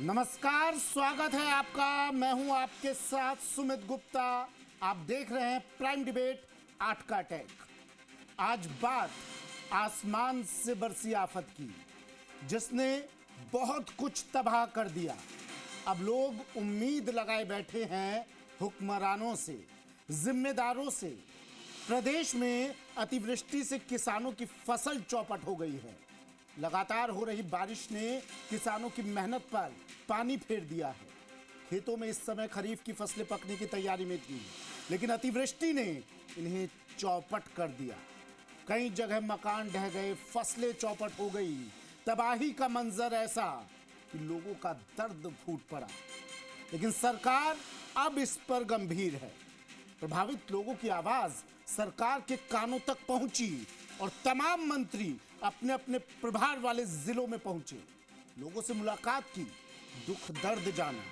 नमस्कार, स्वागत है आपका। मैं हूं आपके साथ सुमित गुप्ता। आप देख रहे हैं प्राइम डिबेट 8 का अटैक। आज बात आसमान से बरसी आफत की, जिसने बहुत कुछ तबाह कर दिया। अब लोग उम्मीद लगाए बैठे हैं हुक्मरानों से, जिम्मेदारों से। प्रदेश में अतिवृष्टि से किसानों की फसल चौपट हो गई है। लगातार हो रही बारिश ने किसानों की मेहनत पर पानी फेर दिया है। खेतों में इस समय खरीफ की फसलें पकने की तैयारी में थी, लेकिन अतिवृष्टि ने इन्हें चौपट कर दिया। कई जगह मकान ढह गए, फसलें चौपट हो गई। तबाही का मंजर ऐसा कि लोगों का दर्द फूट पड़ा। लेकिन सरकार अब इस पर गंभीर है। प्रभावित लोगों की आवाज सरकार के कानों तक पहुंची और तमाम मंत्री अपने अपने प्रभार वाले जिलों में पहुंचे, लोगों से मुलाकात की, दुख दर्द जाना।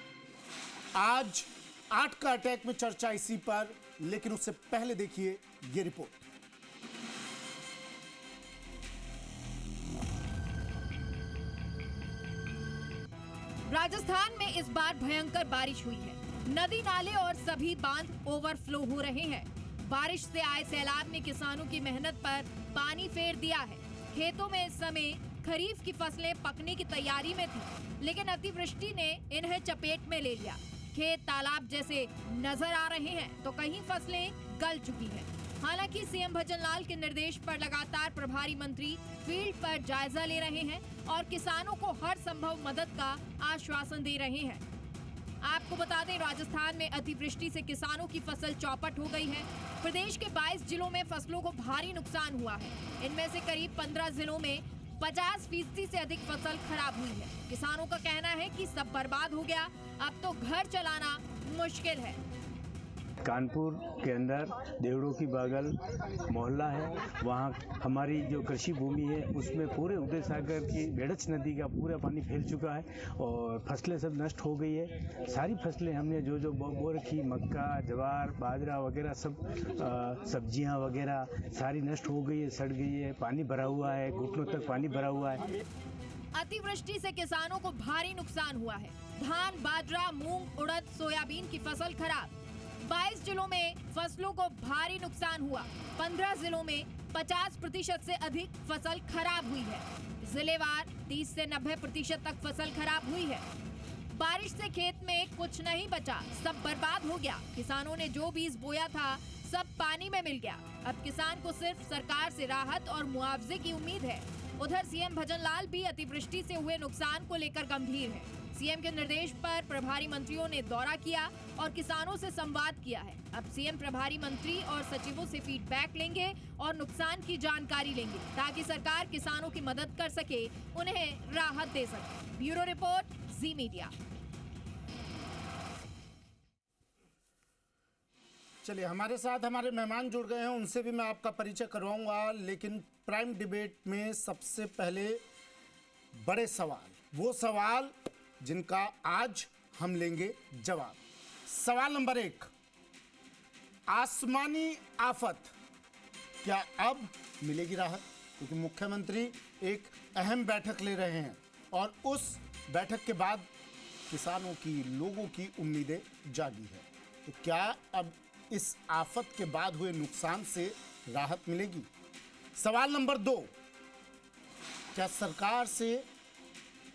आज 8 का अटैक में चर्चा इसी पर, लेकिन उससे पहले देखिए ये रिपोर्ट। राजस्थान में इस बार भयंकर बारिश हुई है। नदी नाले और सभी बांध ओवरफ्लो हो रहे हैं। बारिश से आए सैलाब ने किसानों की मेहनत पर पानी फेर दिया है। खेतों में इस समय खरीफ की फसलें पकने की तैयारी में थी, लेकिन अतिवृष्टि ने इन्हें चपेट में ले लिया। खेत तालाब जैसे नजर आ रहे हैं, तो कहीं फसलें गल चुकी हैं। हालांकि सीएम भजनलाल के निर्देश पर लगातार प्रभारी मंत्री फील्ड पर जायजा ले रहे हैं और किसानों को हर संभव मदद का आश्वासन दे रहे हैं। आपको बता दें, राजस्थान में अतिवृष्टि से किसानों की फसल चौपट हो गई है। प्रदेश के 22 जिलों में फसलों को भारी नुकसान हुआ है। इनमें से करीब 15 जिलों में 50% से अधिक फसल खराब हुई है। किसानों का कहना है कि सब बर्बाद हो गया, अब तो घर चलाना मुश्किल है। कानपुर के अंदर देवड़ों की बागल मोहल्ला है, वहाँ हमारी जो कृषि भूमि है उसमें पूरे उदय सागर की बेड़च नदी का पूरा पानी फैल चुका है और फसलें सब नष्ट हो गई है। सारी फसलें हमने जो बो रखी, मक्का, ज्वार, बाजरा वगैरह सब सब्जियां वगैरह सारी नष्ट हो गई है, सड़ गई है। पानी भरा हुआ है, घुटनों तक पानी भरा हुआ है। अतिवृष्टि से किसानों को भारी नुकसान हुआ है। धान, बाजरा, मूंग, उड़द, सोयाबीन की फसल खराब। 22 जिलों में फसलों को भारी नुकसान हुआ। 15 जिलों में 50% से अधिक फसल खराब हुई है। जिलेवार 30 से 90% तक फसल खराब हुई है। बारिश से खेत में कुछ नहीं बचा, सब बर्बाद हो गया। किसानों ने जो बीज बोया था सब पानी में मिल गया। अब किसान को सिर्फ सरकार से राहत और मुआवजे की उम्मीद है। उधर सीएम भजनलाल भी अतिवृष्टि से हुए नुकसान को लेकर गंभीर है। सीएम के निर्देश पर प्रभारी मंत्रियों ने दौरा किया और किसानों से संवाद किया है। अब सीएम प्रभारी मंत्री और सचिवों से फीडबैक लेंगे और नुकसान की जानकारी लेंगे, ताकि सरकार किसानों की मदद कर सके, उन्हें राहत दे सके। ब्यूरो रिपोर्ट, जी मीडिया। चलिए, हमारे साथ हमारे मेहमान जुड़ गए हैं, उनसे भी मैं आपका परिचय करवाऊंगा। लेकिन प्राइम डिबेट में सबसे पहले बड़े सवाल, वो सवाल जिनका आज हम लेंगे जवाब। सवाल नंबर 1, आसमानी आफत, क्या अब मिलेगी राहत? क्योंकि मुख्यमंत्री एक अहम बैठक ले रहे हैं और उस बैठक के बाद किसानों की, लोगों की उम्मीदें जागी है। तो क्या अब इस आफत के बाद हुए नुकसान से राहत मिलेगी? सवाल नंबर 2, क्या सरकार से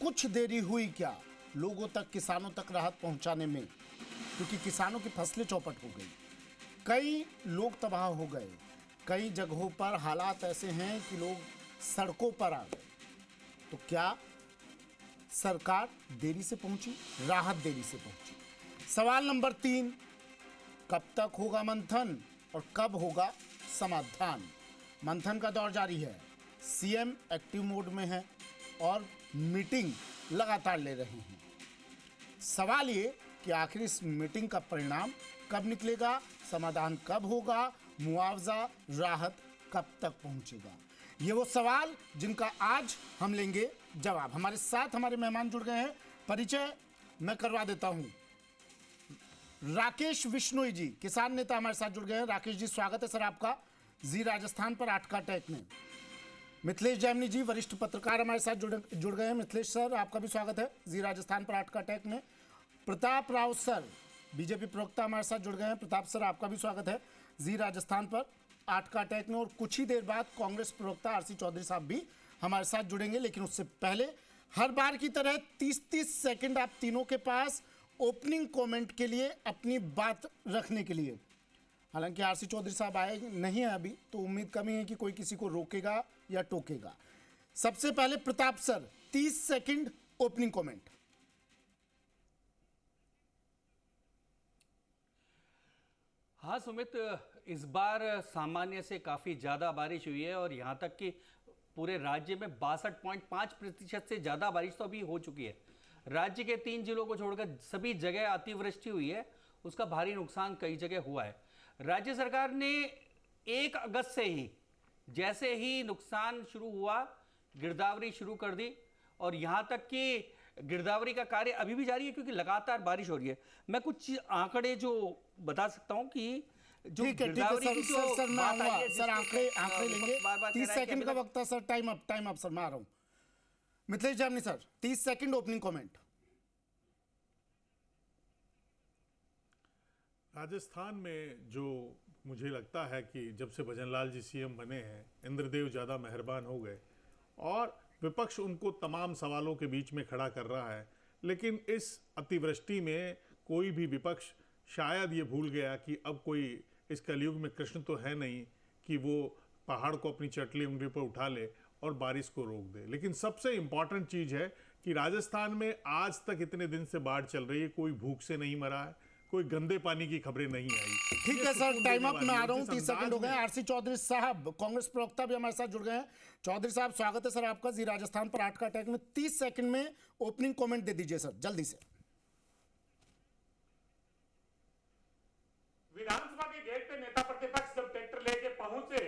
कुछ देरी हुई क्या लोगों तक, किसानों तक राहत पहुंचाने में? क्योंकि किसानों की फसलें चौपट हो गई, कई लोग तबाह हो गए, कई जगहों पर हालात ऐसे हैं कि लोग सड़कों पर आ गए। तो क्या सरकार देरी से पहुंची, राहत देरी से पहुंची? सवाल नंबर 3, कब तक होगा मंथन और कब होगा समाधान? मंथन का दौर जारी है, सीएम एक्टिव मोड में है और मीटिंग लगातार ले रहे हैं। सवाल ये कि आखिर इस मीटिंग का परिणाम कब निकलेगा, समाधान कब होगा, मुआवजा, राहत कब तक पहुंचेगा? ये वो सवाल जिनका आज हम लेंगे जवाब। हमारे साथ हमारे मेहमान जुड़ गए हैं, परिचय मैं करवा देता हूं। राकेश बिश्नोई जी, किसान नेता, हमारे साथ जुड़ गए हैं। राकेश जी, स्वागत है सर आपका जी राजस्थान पर 8 का अटैक में। मिथिलेश जामनी जी वरिष्ठ पत्रकार हमारे साथ जुड़ गए हैं। मिथिलेश सर, आपका भी स्वागत है जी राजस्थान पर 8 का अटैक में। प्रताप राव सर, बीजेपी प्रवक्ता हमारे साथ जुड़ गए हैं। प्रताप सर, आपका भी स्वागत है जी राजस्थान पर 8 का अटैक में। और कुछ ही देर बाद कांग्रेस प्रवक्ता आरसी चौधरी साहब भी हमारे साथ जुड़ेंगे, लेकिन उससे पहले हर बार की तरह 30-30 सेकंड आप तीनों के पास ओपनिंग कमेंट के लिए, अपनी बात रखने के लिए। हालांकि आरसी चौधरी साहब आए नहीं है अभी, तो उम्मीद कम ही है कि कोई किसी को रोकेगा या टोकेगा। सबसे पहले Pratap sir, 30 second opening comment. हाँ सुमित, इस बार सामान्य से काफ़ी ज़्यादा बारिश हुई है और यहाँ तक कि पूरे राज्य में 62.5% से ज़्यादा बारिश तो अभी हो चुकी है। राज्य के 3 जिलों को छोड़कर सभी जगह अतिवृष्टि हुई है, उसका भारी नुकसान कई जगह हुआ है। राज्य सरकार ने 1 अगस्त से ही, जैसे ही नुकसान शुरू हुआ, गिरदावरी शुरू कर दी और यहाँ तक कि गिरदावरी का कार्य अभी भी जारी है क्योंकि लगातार बारिश हो रही है। मैं कुछ आंकड़े जो बता सकता हूं कि जो ठीक है गिरदावरी की जो सर, मैं बात आई आऊंगा है, सर, आंकड़े लेंगे। बार-बार 30 कह रहा है कि सेकंड का अभी वक्त है सर। टाइम अप सर, मैं आ रहा हूं। मिथिलेश जामनी sir, 30 second opening comment. Rajasthan में जो मुझे लगता है कि जब से भजनलाल जी सीएम बने हैं, इंद्रदेव ज़्यादा मेहरबान हो गए और विपक्ष उनको तमाम सवालों के बीच में खड़ा कर रहा है। लेकिन इस अतिवृष्टि में कोई भी विपक्ष शायद ये भूल गया कि अब कोई इस कलयुग में कृष्ण तो है नहीं कि वो पहाड़ को अपनी चटली उंगली पर उठा ले और बारिश को रोक दे। लेकिन सबसे इम्पॉर्टेंट चीज़ है कि राजस्थान में आज तक इतने दिन से बाढ़ चल रही है, कोई भूख से नहीं मरा है, कोई गंदे पानी की खबरें नहीं आई। ठीक है सर, टाइम अप। मैं आ रहा हूं, 30 सेकंड हो गए। आरसी चौधरी साहब, कांग्रेस प्रवक्ता भी हमारे साथ जुड़ गए हैं। चौधरी साहब, स्वागत है सर आपका जी राजस्थान पर 8 का अटैक में। 30 सेकंड में ओपनिंग कमेंट दे दीजिए सर, जल्दी से। विधानसभा के गेट पे नेता प्रतिपक्ष जब ट्रैक्टर लेके पहुंचे,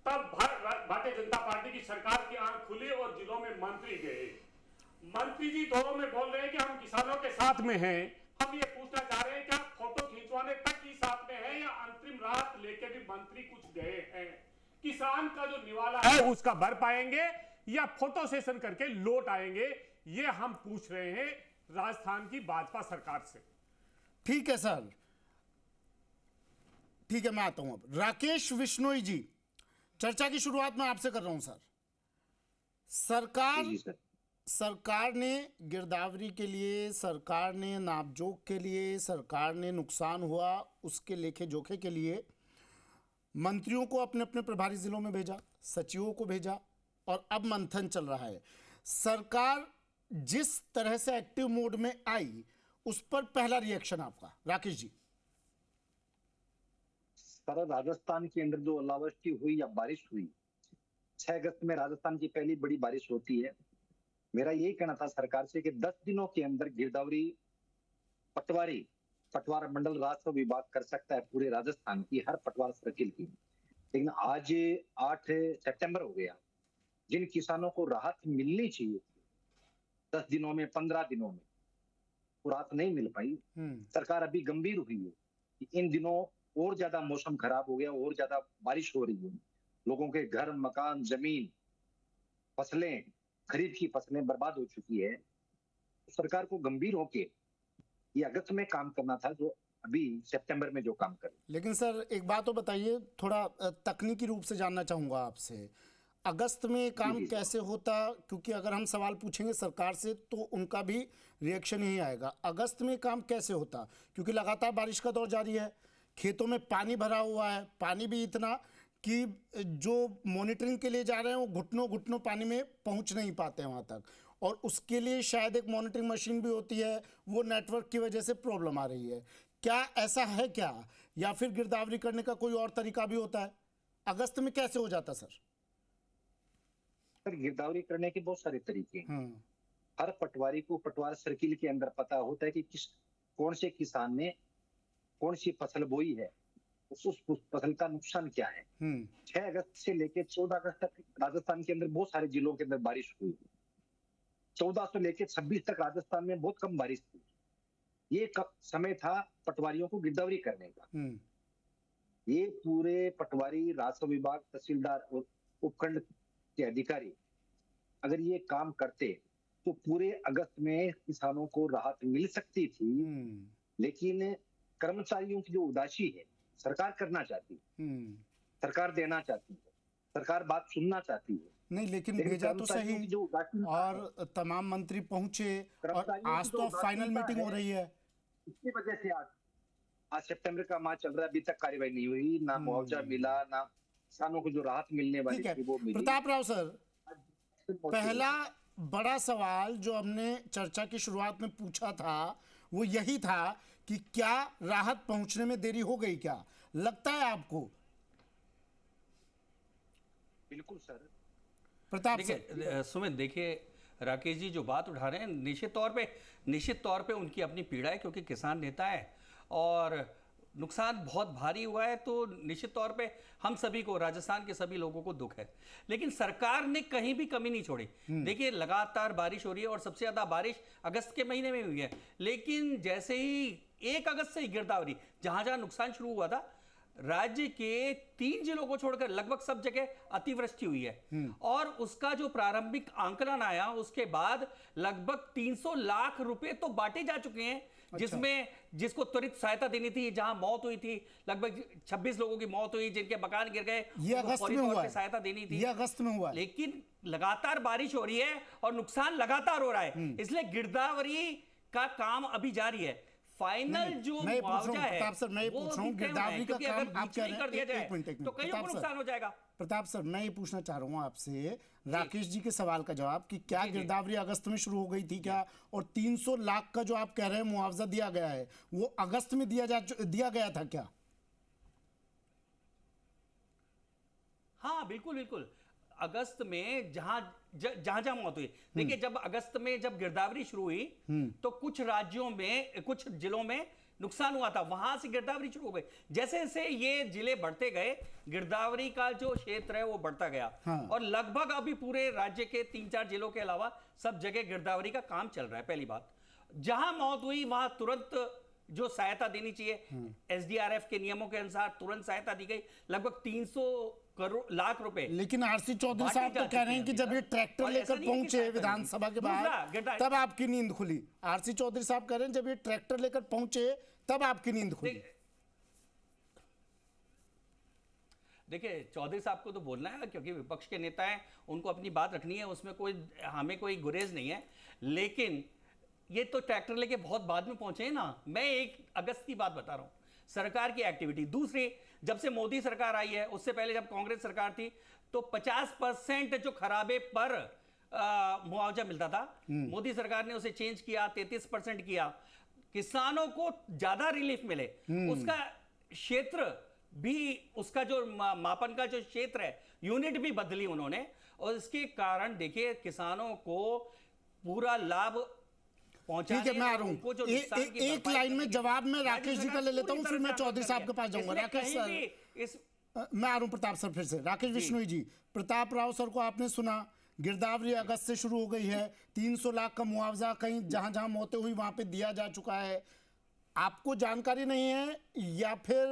तब भारतीय जनता पार्टी की सरकार की आंख खुली और जिलों में मंत्री गए। मंत्री जी दोनों में बोल रहे हैं कि हम किसानों के साथ में हैं। हम ये पूछना चाह रहे हैं, क्या फोटो खिंचवाने तक ही साथ में है या अंतरिम राहत लेके भी मंत्री कुछ गए हैं? किसान का जो निवाला है उसका भर पाएंगे या फोटो सेशन करके लौट आएंगे? ये हम पूछ रहे हैं राजस्थान की भाजपा सरकार से। ठीक है सर, ठीक है, मैं आता हूं अब। राकेश विश्नोई जी, चर्चा की शुरुआत मैं आपसे कर रहा हूं सर। सरकार ने गिरदावरी के लिए, सरकार ने नापजोक के लिए, सरकार ने नुकसान हुआ उसके लेखे जोखे के लिए मंत्रियों को अपने अपने प्रभारी जिलों में भेजा, सचिवों को भेजा और अब मंथन चल रहा है। सरकार जिस तरह से एक्टिव मोड में आई, उस पर पहला रिएक्शन आपका राकेश जी। सारा राजस्थान के अंदर जो ओलावृष्टि हुई या बारिश हुई, 6 अगस्त में राजस्थान की पहली बड़ी बारिश होती है। मेरा यही कहना था सरकार से कि 10 दिनों के अंदर गिरदावरी पटवार मंडल राजस्व विभाग कर सकता है पूरे राजस्थान की, हर पटवार सर्किल की। लेकिन आज 8 सितंबर हो गया, जिन किसानों को राहत मिलनी चाहिए 10 दिनों में, 15 दिनों में, वो राहत नहीं मिल पाई। सरकार अभी गंभीर हुई है कि इन दिनों और ज्यादा मौसम खराब हो गया, और ज्यादा बारिश हो रही है, लोगों के घर, मकान, जमीन, फसलें, खरीफ की फसलें बर्बाद हो चुकी है। तो सरकार को गंभीर होके ये अगस्त में काम करना था, जो अभी सितंबर में जो काम कर। लेकिन सर एक बात तो बताइए, थोड़ा तकनीकी रूप से जानना चाहूंगा आपसे, अगस्त में काम कैसे होता? क्योंकि अगर हम सवाल पूछेंगे सरकार से तो उनका भी रिएक्शन ही आएगा। अगस्त में काम कैसे होता? क्योंकि लगातार बारिश का दौर जारी है, खेतों में पानी भरा हुआ है, पानी भी इतना कि जो मॉनिटरिंग के लिए जा रहे हैं वो घुटनों घुटनों पानी में पहुंच नहीं पाते हैं वहां तक, और उसके लिए शायद एक मॉनिटरिंग मशीन भी होती है, वो नेटवर्क की वजह से प्रॉब्लम आ रही है। क्या ऐसा है क्या, या फिर गिरदावरी करने का कोई और तरीका भी होता है? अगस्त में कैसे हो जाता सर? गिरदावरी करने के बहुत सारे तरीके हैं। हर पटवारी को पटवार सर्किल के अंदर पता होता है कि कौन से किसान ने कौन सी फसल बोई है, उस फसल का नुकसान क्या है। 6 अगस्त से लेके 14 अगस्त तक राजस्थान के अंदर बहुत सारे जिलों के अंदर बारिश हुई। 14 से लेके 26 तक राजस्थान में बहुत कम बारिश हुई। ये समय था पटवारियों को गिरदावरी करने का। ये पूरे पटवारी, राजस्व विभाग, तहसीलदार और उपखंड के अधिकारी अगर ये काम करते तो पूरे अगस्त में किसानों को राहत मिल सकती थी। लेकिन कर्मचारियों की जो उदासी है, सरकार करना चाहती है, सरकार देना चाहती है, सरकार बात सुनना चाहती है, नहीं, लेकिन भेजा तो सही और तमाम मंत्री पहुंचे और आज तो फाइनल मीटिंग हो रही है। इसकी वजह से आज सितंबर का माह चल रहा है, अभी तक कार्रवाई नहीं हुई, ना मुआवजा मिला, ना किसानों को जो राहत मिलने वाली थी वो मिली। प्रताप राव सर, पहला बड़ा सवाल जो हमने चर्चा की शुरुआत में पूछा था वो यही था कि क्या राहत पहुंचने में देरी हो गई, क्या लगता है आपको? बिल्कुल सर। प्रताप सर। देखिए सुमित, देखिए राकेश जी जो बात उठा रहे हैं निश्चित तौर पे उनकी अपनी पीड़ा है, क्योंकि किसान नेता है और नुकसान बहुत भारी हुआ है, तो निश्चित तौर पे हम सभी को, राजस्थान के सभी लोगों को दुख है। लेकिन सरकार ने कहीं भी कमी नहीं छोड़ी। देखिए लगातार बारिश हो रही है और सबसे ज्यादा बारिश अगस्त के महीने में हुई है, लेकिन जैसे ही 1 अगस्त से ही गिरदावरी, जहां जहां नुकसान शुरू हुआ था, राज्य के 3 जिलों को छोड़कर लगभग सब जगह अतिवृष्टि हुई है। और उसका जो प्रारंभिक आंकलन आया उसके बाद लगभग 300 लाख रुपए तो बांटे जा चुके हैं। जिसमें जिसको त्वरित सहायता देनी थी, जहां मौत हुई थी, लगभग 26 लोगों की मौत हुई, जिनके मकान गिर गए, ये अगस्त में हुआ है, सहायता देनी थी, ये अगस्त में हुआ है। लेकिन लगातार बारिश हो रही है और नुकसान लगातार हो रहा है, इसलिए गिरदावरी का काम अभी जारी है। फाइनल जो मुआवजा है, प्रताप सर, मैं पूछ रहा हूं गिरदावरी का काम आप कह रहे हैं, एक मिनट, तो कईयों को नुकसान हो जाएगा। प्रताप सर, मैं ये पूछना चाह रहा हूं आपसे राकेश जी के सवाल का जवाब कि क्या गिरदावरी अगस्त में शुरू हो गई थी क्या, और 300 लाख का जो आप कह रहे हैं मुआवजा दिया गया है वो अगस्त में दिया गया था क्या? हाँ बिल्कुल बिल्कुल, अगस्त में जहां मौत हुई। देखिए जब अगस्त में जब गिरदावरी शुरू हुई तो कुछ राज्यों में, कुछ जिलों में नुकसान हुआ था, वहां से गिरदावरी शुरू हो गई। जैसे जैसे ये जिले बढ़ते गए, गिरदावरी का जो क्षेत्र है वो बढ़ता गया। और लगभग अभी पूरे राज्य के 3-4 जिलों के अलावा सब जगह गिरदावरी का काम चल रहा है। पहली बात, जहां मौत हुई वहां तुरंत जो सहायता देनी चाहिए, एसडीआरएफ के नियमों के अनुसार तुरंत सहायता दी गई, लगभग 300 लाख रुपए। लेकिन आरसी चौधरी साहब तो कह रहे हैं कि जब ये ट्रैक्टर लेकर पहुंचे विधानसभा के बाहर तब आपकी नींद खुली। आरसी चौधरी साहब कह रहे हैं जब ये ट्रैक्टर लेकर पहुंचे तब आपकी नींद खुली। देखिए चौधरी साहब को तो बोलना है क्योंकि विपक्ष के नेता हैं, उनको अपनी बात रखनी है, उसमें हमें कोई गुरेज नहीं है। लेकिन ये तो ट्रैक्टर लेके बहुत बाद में पहुंचे हैं ना। मैं 1 अगस्त की बात बता रहा हूं, सरकार की एक्टिविटी। दूसरी, जब से मोदी सरकार आई है, उससे पहले जब कांग्रेस सरकार थी तो 50% जो खराबे पर मुआवजा मिलता था, मोदी सरकार ने उसे चेंज किया, 33% किया, किसानों को ज्यादा रिलीफ मिले। उसका क्षेत्र भी, उसका जो मापन का जो क्षेत्र है, यूनिट भी बदली उन्होंने, और इसके कारण देखिए किसानों को पूरा लाभ। ठीक है, मैं आ रहा हूं, एक लाइन में जवाब मैं राकेश जी का ले लेता हूं, फिर मैं चौधरी साहब के पास जाऊंगा। राकेश सर, मैं आ रहा हूं प्रताप सर फिर से। राकेश बिश्नोई जी, प्रताप राव सर को आपने सुना, गिरदावरी अगस्त से शुरू हो गई है, 300 लाख का मुआवजा कहीं जहां जहां मौतें हुई वहां पे दिया जा चुका है। आपको जानकारी नहीं है या फिर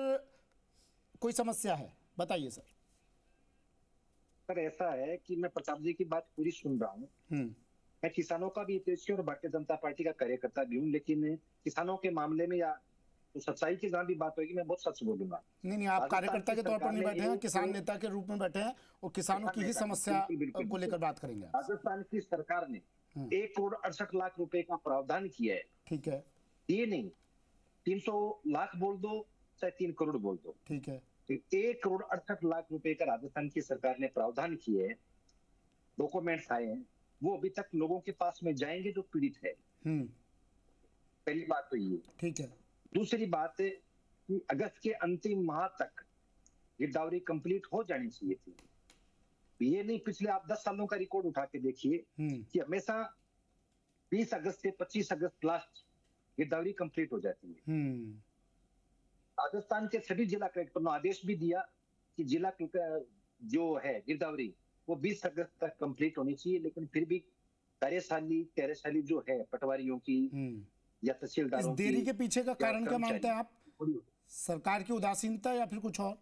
कोई समस्या है, बताइए सर। सर ऐसा है कि मैं प्रताप जी की बात पूरी सुन रहा हूँ। मैं किसानों का भी हितैषी और भारतीय जनता पार्टी का कार्यकर्ता भी हूँ, लेकिन किसानों के मामले में या तो सच्चाई की जहां भी बात होगी मैं बहुत सच बोलूंगा। नहीं, आप कार्यकर्ता के तौर पर नहीं बैठे हैं, किसान नेता के रूप में बैठे हैं और किसानों की ही समस्या को लेकर बात करेंगे। राजस्थान की सरकार ने 1 करोड़ 68 लाख रुपए का प्रावधान किया है। ठीक है, ये नहीं 300 लाख बोल दो चाहे 3 करोड़ बोल दो, ठीक है, 1 करोड़ 68 लाख रुपए का राजस्थान की सरकार ने प्रावधान किए है। डॉक्यूमेंट्स आए हैं, वो अभी तक लोगों के पास में जाएंगे जो पीड़ित है। पहली बात तो ये। ठीक है। दूसरी बात है कि अगस्त के अंतिम माह तक गिरदावरी कंप्लीट हो जानी चाहिए थी। ये नहीं, पिछले आप 10 सालों का रिकॉर्ड उठा के देखिए कि हमेशा 20 अगस्त से 25 अगस्त लास्ट गिरदावरी कंप्लीट हो जाती है। राजस्थान के सभी जिला कलेक्टर ने आदेश भी दिया कि जिला जो है गिरदावरी वो 20 अगस्त तक कंप्लीट होनी चाहिए, लेकिन फिर भी कार्यशाली जो है पटवारियों की या तहसीलदारों की, देरी के पीछे का कारण क्या मानते हैं आप? सरकार की उदासीनता या फिर कुछ और?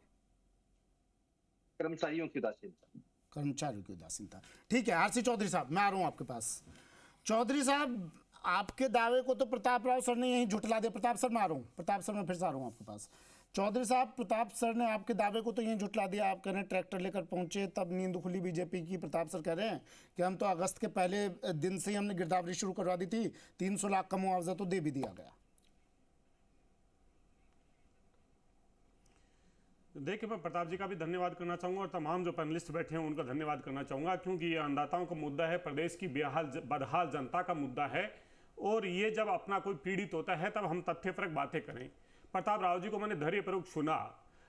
कर्मचारियों की उदासीनता। कर्मचारियों की उदासीनता। ठीक है, आरसी चौधरी साहब, मैं आ रहा हूं आपके पास। चौधरी साहब, आपके दावे को तो प्रताप राव सर ने यहीं झुटला दिया। प्रताप सर, मैं आ रहा हूं, प्रताप सर मैं फिर से आ रहा हूं आपके पास। चौधरी साहब, प्रताप सर ने आपके दावे को तो यहीं झुटला दिया। आप कह रहे हैं ट्रैक्टर लेकर पहुंचे तब नींद खुली बीजेपी की। प्रताप सर कह रहे हैं कि हम तो अगस्त के पहले दिन से ही हमने गिरदावरी शुरू करवा दी थी, 300 लाख का मुआवजा तो दे भी दिया गया। देखिए, मैं प्रताप जी का भी धन्यवाद करना चाहूँगा और तमाम जो पैनलिस्ट बैठे हैं उनका धन्यवाद करना चाहूँगा, क्योंकि ये अन्नदाताओं का मुद्दा है, प्रदेश की बेहाल बदहाल जनता का मुद्दा है। और ये जब अपना कोई पीड़ित होता है तब हम तथ्यपरक बातें करें। प्रताप राव जी को मैंने धैर्यपूर्वक सुना,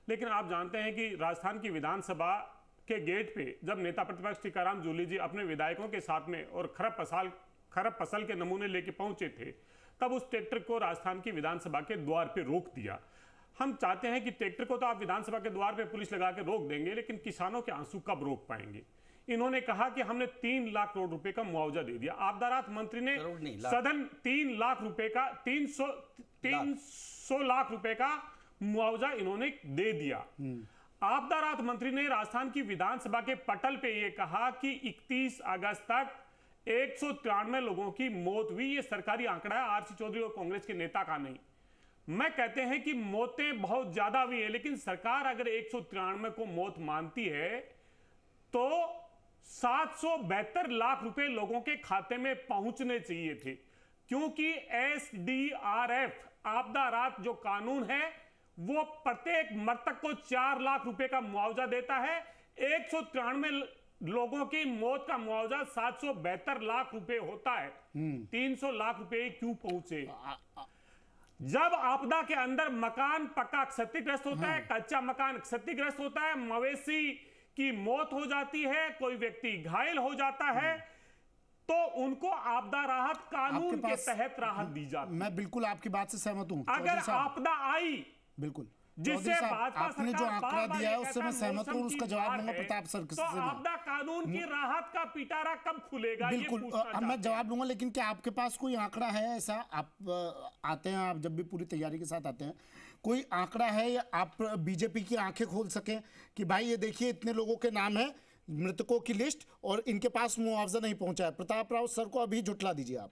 लेकिन आप जानते हैं कि राजस्थान की विधानसभा के गेट पे जब नेता प्रतिपक्ष टीकाराम जूली जी अपने विधायकों के साथ में और खरब फसल के नमूने लेके पहुंचे थे, तब उस ट्रैक्टर को राजस्थान की विधानसभा के द्वार पे रोक दिया। हम चाहते हैं कि ट्रैक्टर को तो आप विधानसभा के द्वार पे पुलिस लगा के रोक देंगे, लेकिन किसानों के आंसू कब रोक पाएंगे? इन्होंने कहा कि हमने 3 लाख करोड़ रुपए का मुआवजा दे दिया। आपदा राहत मंत्री ने सदन 3 लाख रुपए का 300 लाख रुपए का मुआवजा इन्होंने दे दिया। आपदा राहत मंत्री ने राजस्थान की विधानसभा के पटल पे ये कहा कि 31 अगस्त तक 193 लोगों की मौत हुई। ये सरकारी आंकड़ा है, आरसी चौधरी और कांग्रेस के नेता का नहीं। मैं कहते हैं कि मौतें बहुत ज्यादा हुई है, लेकिन सरकार अगर 193 को मौत मानती है तो 772 लाख रुपए लोगों के खाते में पहुंचने चाहिए थे, क्योंकि एसडीआरएफ आपदा राहत जो कानून है वो प्रत्येक मृतक को 4 लाख रुपए का मुआवजा देता है। 193 लोगों की मौत का मुआवजा 772 लाख रुपए होता है। 300 लाख रुपए क्यों पहुंचे? जब आपदा के अंदर मकान पक्का क्षतिग्रस्त होता है, कच्चा मकान क्षतिग्रस्त होता है, मवेशी की मौत हो जाती है, कोई व्यक्ति घायल हो जाता है, तो उनको आपदा राहत कानून के तहत राहत दी जाती है। मैं बिल्कुल आपकी बात से सहमत हूं। अगर आपदा आई, बिल्कुल जिससे आपने जो आंकड़ा दिया है उससे मैं सहमत हूं, उसका जवाब दूंगा प्रताप सर से। तो आपदा कानून की राहत का पिटारा कब खुलेगा? बिल्कुल मैं जवाब दूंगा, लेकिन क्या आपके पास कोई आंकड़ा है ऐसा? आप आते हैं, आप जब भी पूरी तैयारी के साथ आते हैं, कोई आंकड़ा है या आप बीजेपी की आंखें खोल सकें कि भाई ये देखिए इतने लोगों के नाम है, मृतकों की लिस्ट, और इनके पास मुआवजा नहीं पहुंचा है? प्रताप राव सर को अभी जुटला दीजिए आप।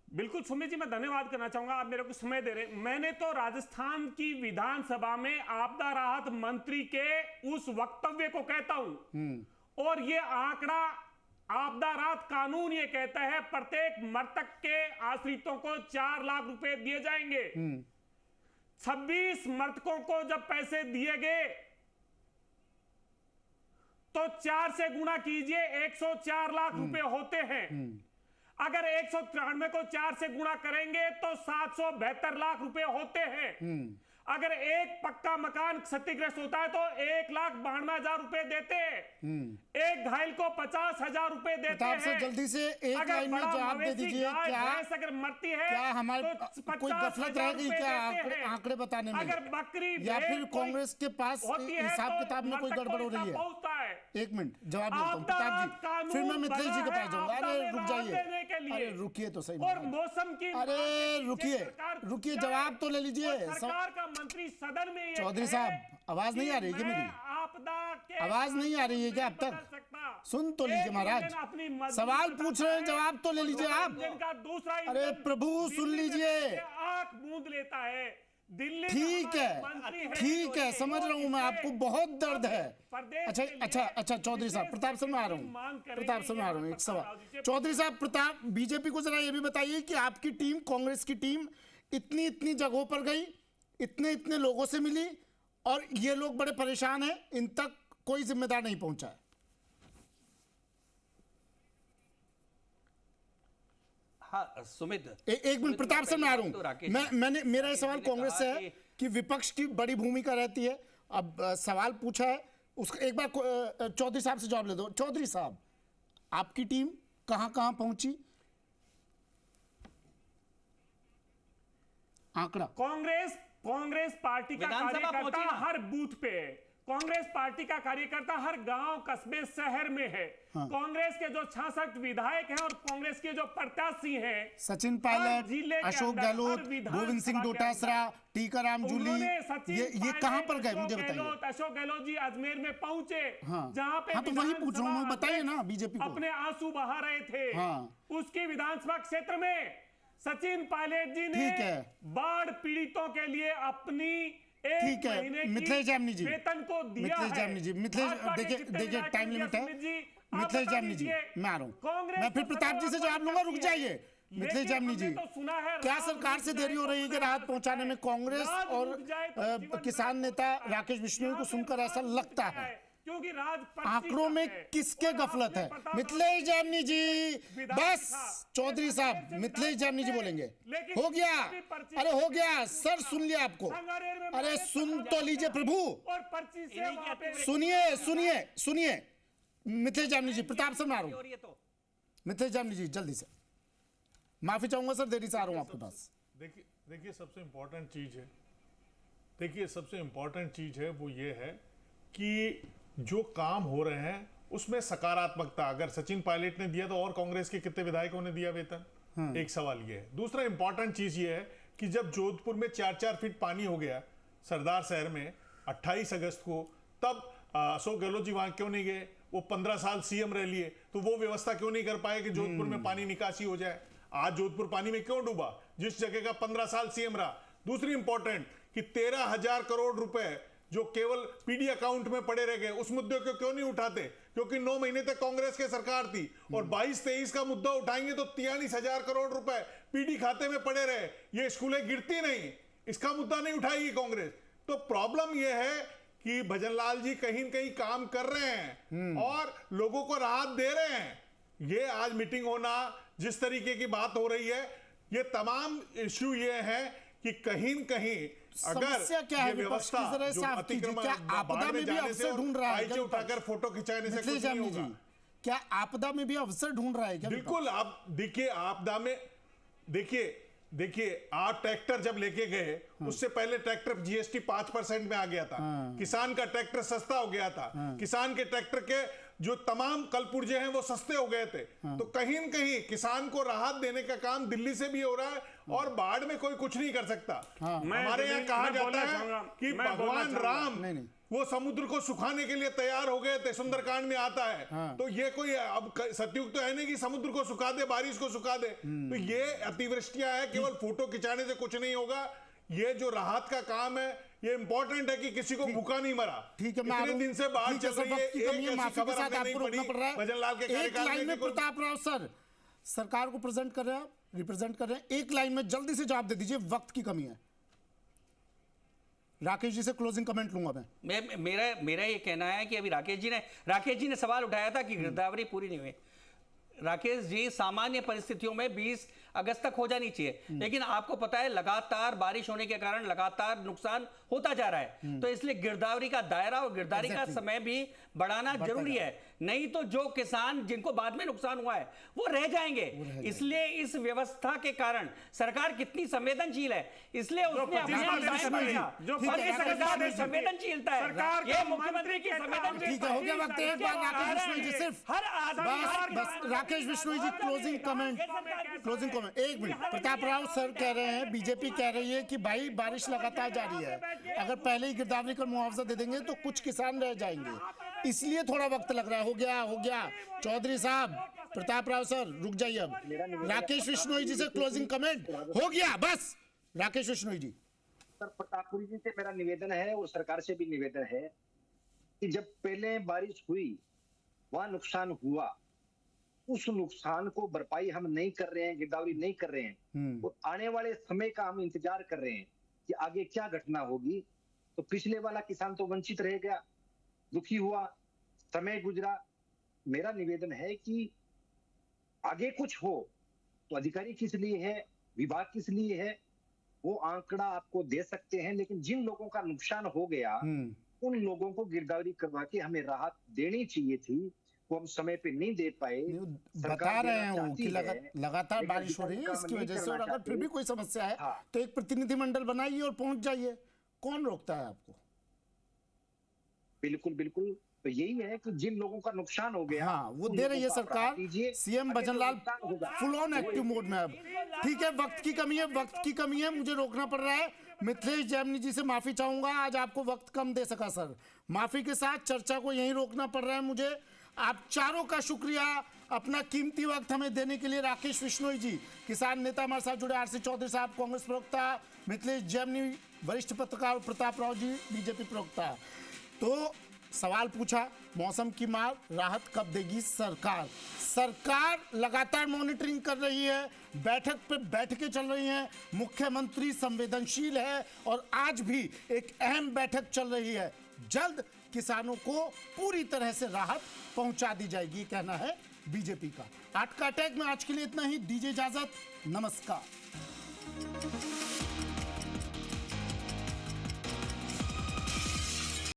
बिल्कुल सुमित जी, मैं धन्यवाद करना चाहूंगा, आप मेरे को समय दे रहे हैं। मैंने तो राजस्थान की विधानसभा में आपदा राहत मंत्री के उस वक्तव्य को कहता हूं, और ये आंकड़ा आपदा राहत कानून ये कहता है प्रत्येक मृतक के आश्रितों को 4 लाख रुपए दिए जाएंगे। 26 मृतकों को जब पैसे दिए गए तो 4 से गुणा कीजिए, 104 लाख रुपए होते हैं। अगर 193 को 4 से गुणा करेंगे तो 772 लाख रुपए होते हैं। अगर एक पक्का मकान क्षतिग्रस्त होता है तो 1,92,000 रुपए देते हैं। एक घायल को 50,000 रुपए देते हैं। जल्दी से एक लाइन में जवाब दे दीजिए, क्या अगर मरती है क्या हमारे तो कोई गफलत रह गई क्या आंकड़े बताने में, अगर बकरी या फिर कांग्रेस के पास हिसाब किताब में कोई गड़बड़ हो रही है? एक मिनट जवाब देता हूं प्रताप जी, फिर मैं मिथिलेश जी के पास जाऊंगा। अरे रुक जाइए, अरे रुकिए तो सही। और मौसम की, अरे रुकिए, जवाब तो ले लीजिए। सरकार का मंत्री सदन में चौधरी साहब, आवाज नहीं आ रही है मेरी? आपदा के आवाज नहीं आ रही है क्या अब तक? सुन तो लीजिए महाराज, सवाल पूछ रहे हैं, जवाब तो ले लीजिए आप। दूसरा अरे प्रभु सुन लीजिए, आंख मूंद लेता है। दिल्ली ठीक है, समझ रहा हूं मैं, आपको बहुत दर्द है। अच्छा चौधरी साहब, प्रताप सर मैं आ रहा हूं, एक सवाल। चौधरी साहब, प्रताप बीजेपी को जरा ये भी बताइए कि आपकी टीम, कांग्रेस की टीम इतनी जगहों पर गई, इतने लोगों से मिली, और ये लोग बड़े परेशान हैं, इन तक कोई जिम्मेदार नहीं पहुंचा है। हाँ सुमित, एक मिनट प्रताप सर मैं आ रहा हूं। मेरा ये सवाल कांग्रेस से है कि विपक्ष की बड़ी भूमिका रहती है। अब सवाल पूछा है, उसका एक बार चौधरी साहब से जवाब ले दो। चौधरी साहब, आपकी टीम कहां पहुंची? आंकड़ा कांग्रेस पार्टी का कार्यकर्ता हर बूथ पे है। कांग्रेस पार्टी का कार्यकर्ता हर गांव कस्बे शहर में है। कांग्रेस के जो 66 विधायक हैं और कांग्रेस के जो प्रत्याशी हैं, सचिन जिले पायलट, के अशोक अंदर, गहलोत, हर विधानसभा गोविंद सिंह के डोटासरा, टीकाराम जूली, उन्होंने सचिन ये पायलट, कहां पर गए मुझे बताइए। अशोक गहलोत जी अजमेर में पहुंचे, हाँ। जहां पे हाँ, तो वही पूछ रहा हूं, बताइए ना बीजेपी को। अपने आंसू बहा रहे थे। हाँ। उसके विधानसभा क्षेत्र में सचिन पायलट जी ने ठीक है। बाढ़ पीड़ितों के लिए अपनी एक ठीक है, महीने की मिथिलेश जामनी जी, वेतन को दिया मिथिलेश है। जामनी जी, मिथिलेश भाजपा के देखिए कितने देखिए विधायक टाइम लिमिट है। सुमित जी, आप मिथिलेश बता जामनी जी, दीजिए। मैं आ रहा हूं, कांग्रेस मैं फिर तो प्रताप जी से सरकार जवाब लूंगा, रुक बनाती है। जाइए। मिथिलेश लेकिन जामनी जी, हमने तो सुना है क्या रात सरकार रुक से जाए देरी हो तो रही है कि अपना राहत पहुंचाने में? कांग्रेस रात और रुक जाए तो जीवन किसान नेता राकेश बिश्नोई को सुनकर ऐसा लगता है। क्योंकि राज आंकड़ों में किसके गफलत है? मिथिलेश जामनी जी, बस चौधरी साहब, मिथिलेश जामनी जी बोलेंगे। हो गया, अरे हो गया सर, सुन लिया आपको। अरे सुन तो लीजिए प्रभु, और पर्ची से वहाँ पे सुनिए सुनिए सुनिए। मिथिलेश जामनी जी, प्रताप से मैं आ रहा हूं। मिथिलेश जामनी जी, जल्दी से माफी चाहूंगा सर, देरी से आ रहा हूं आपके पास। देखिए सबसे इम्पोर्टेंट चीज है, देखिए सबसे इम्पोर्टेंट चीज है वो ये है कि जो काम हो रहे हैं उसमें सकारात्मकता। अगर सचिन पायलट ने दिया तो और कांग्रेस के कितने विधायकों ने दिया वेतन? एक सवाल ये है। दूसरा इंपॉर्टेंट चीज ये है कि जब जोधपुर में 4-4 फीट पानी हो गया सरदार शहर में 28 अगस्त को, तब अशोक गहलोत जी वहां क्यों नहीं गए? वो 15 साल सीएम रह लिए, तो वो व्यवस्था क्यों नहीं कर पाए कि जोधपुर में पानी निकासी हो जाए? आज जोधपुर पानी में क्यों डूबा जिस जगह का 15 साल सीएम रहा? दूसरी इंपॉर्टेंट कि 13,000 करोड़ रुपए जो केवल पीडी अकाउंट में पड़े रह गए, उस मुद्दे को क्यों नहीं उठाते? क्योंकि 9 महीने तक कांग्रेस की सरकार थी और 22-23 का मुद्दा उठाएंगे तो 43,000 करोड़ रुपए पीडी खाते में पड़े रहे। ये स्कूलें गिरती नहीं, इसका मुद्दा नहीं उठाएगी कांग्रेस। तो प्रॉब्लम यह है कि भजनलाल जी कहीं न कहीं काम कर रहे हैं और लोगों को राहत दे रहे हैं। ये आज मीटिंग होना, जिस तरीके की बात हो रही है, ये तमाम इश्यू ये है कि कहीं न कहीं अगर समस्या क्या है विपक्ष की, जरा साफ कीजिए। क्या आपदा में भी अवसर ढूंढ रहा है? उठाकर फोटो खिंचाने से कुछ नहीं होगा। क्या आपदा में भी अवसर ढूंढ रहा है क्या? बिल्कुल। आप देखिए आपदा में, देखिए आप ट्रैक्टर जब लेके गए उससे पहले ट्रैक्टर जीएसटी 5% में आ गया था। किसान का ट्रैक्टर सस्ता हो गया था। किसान के ट्रैक्टर के जो तमाम कल पुर्जे हैं वो सस्ते हो गए थे। तो कहीं न कहीं किसान को राहत देने का काम दिल्ली से भी हो रहा है और बाढ़ में कोई कुछ नहीं कर सकता। हमारे यहाँ कहा जाता है कि भगवान राम वो समुद्र को सुखाने के लिए तैयार हो गए थे, सुंदरकांड में आता है। तो ये कोई अब सतयुग तो है नहीं कि समुद्र को सुखा दे, बारिश को सुखा दे। तो ये अतिवृष्टियां है, केवल फोटो खिंचाने से कुछ नहीं होगा। ये जो राहत का काम है ये इंपॉर्टेंट है कि किसी को भूखा नहीं मरा। ठीक है, इतने दिन से बाढ़ चल रही है, एक ऐसी खबर हमें नहीं पड़ी भजनलाल के कार्यकाल में। प्रताप राव सर सरकार को प्रेजेंट कर रहे हैं, रिप्रेजेंट कर रहे हैं, एक लाइन में जल्दी से जवाब दे दीजिए, वक्त की कमी है। राकेश जी से क्लोजिंग कमेंट लूंगा मैं। मेरा ये कहना है कि अभी राकेश जी ने सवाल उठाया था कि गिरदावरी पूरी नहीं हुई। राकेश जी, सामान्य परिस्थितियों में 20 अगस्त तक हो जानी चाहिए, लेकिन आपको पता है लगातार बारिश होने के कारण लगातार नुकसान होता जा रहा है। तो इसलिए गिरदावरी का दायरा और गिरदावरी का समय भी बढ़ाना जरूरी है, नहीं तो जो किसान जिनको बाद में नुकसान हुआ है वो रह जाएंगे। इसलिए इस व्यवस्था के कारण सरकार कितनी संवेदनशील है, इसलिए उसने सरकार में संवेदनशीलता है, ये मुख्यमंत्री की संवेदनशीलता। हो गया वक्त, एक बार राकेश बिश्नोई जी सिर्फ बस राकेश बिश्नोई जी क्लोजिंग कमेंट। एक मिनट, प्रताप राव सर कह रहे हैं, बीजेपी कह रही है कि भाई बारिश लगातार जारी है, अगर पहले ही गिरदावरी का मुआवजा दे देंगे तो कुछ किसान रह जाएंगे, इसलिए थोड़ा वक्त लग रहा है। हो गया चौधरी साहब, प्रताप राव सर रुक जाइए। अब राकेश बिश्नोई जी से क्लोजिंग कमेंट हो गया, बस राकेश बिश्नोई जी। सर प्रतापपुरी जी से मेरा निवेदन है और सरकार से भी निवेदन है कि जब पहले बारिश हुई वहां नुकसान हुआ, उस नुकसान को भरपाई हम नहीं कर रहे हैं, गिरदावरी नहीं कर रहे हैं और आने वाले समय का हम इंतजार कर रहे हैं कि आगे क्या घटना होगी। तो पिछले वाला किसान तो वंचित रह गया, दुखी हुआ, समय गुजरा। मेरा निवेदन है कि आगे कुछ हो तो अधिकारी किस लिए है, विभाग किस लिए है, वो आंकड़ा आपको दे सकते हैं, लेकिन जिन लोगों का नुकसान हो गया उन लोगों को गिरदावरी करवा के हमें राहत देनी चाहिए थी, वो हम समय पे नहीं दे पाए। बता रहे हैं वो कि लगातार बारिश हो रही है, इसकी वजह से, और अगर फिर भी कोई समस्या है तो एक प्रतिनिधिमंडल बनाइए और पहुंच जाइए, कौन रोकता है आपको? बिल्कुल बिल्कुल, तो यही है कि जिन लोगों का नुकसान हो गया, हाँ, वो उन दे रही है लोगों का सरकार। अपराध कीजिए। सीएम अगर भजनलाल नुकसान होगा, फुल ऑन एक्टिव मोड में अब। ठीक है, वक्त की कमी है, मुझे रोकना पड़ रहा है। मिथिलेश जैमिनी जी से माफी चाहूंगा, आज आपको वक्त कम दे सका सर। माफी के साथ चर्चा को यहीं रोकना पड़ रहा है मुझे। आप चारों का शुक्रिया अपना कीमती वक्त हमें देने के लिए। राकेश बिश्नोई जी, किसान नेता हमारे साथ जुड़े, आरसी चौधरी साहब कांग्रेस प्रवक्ता, मिथिलेश जैमिनी वरिष्ठ पत्रकार, प्रताप राव जी बीजेपी प्रवक्ता। तो सवाल पूछा, मौसम की मार राहत कब देगी सरकार? सरकार लगातार मॉनिटरिंग कर रही है, बैठक पे बैठकें चल रही हैं, मुख्यमंत्री संवेदनशील है और आज भी एक अहम बैठक चल रही है। जल्द किसानों को पूरी तरह से राहत पहुंचा दी जाएगी, कहना है बीजेपी का। आज का अटैक में आज के लिए इतना ही, दीजिए इजाजत, नमस्कार।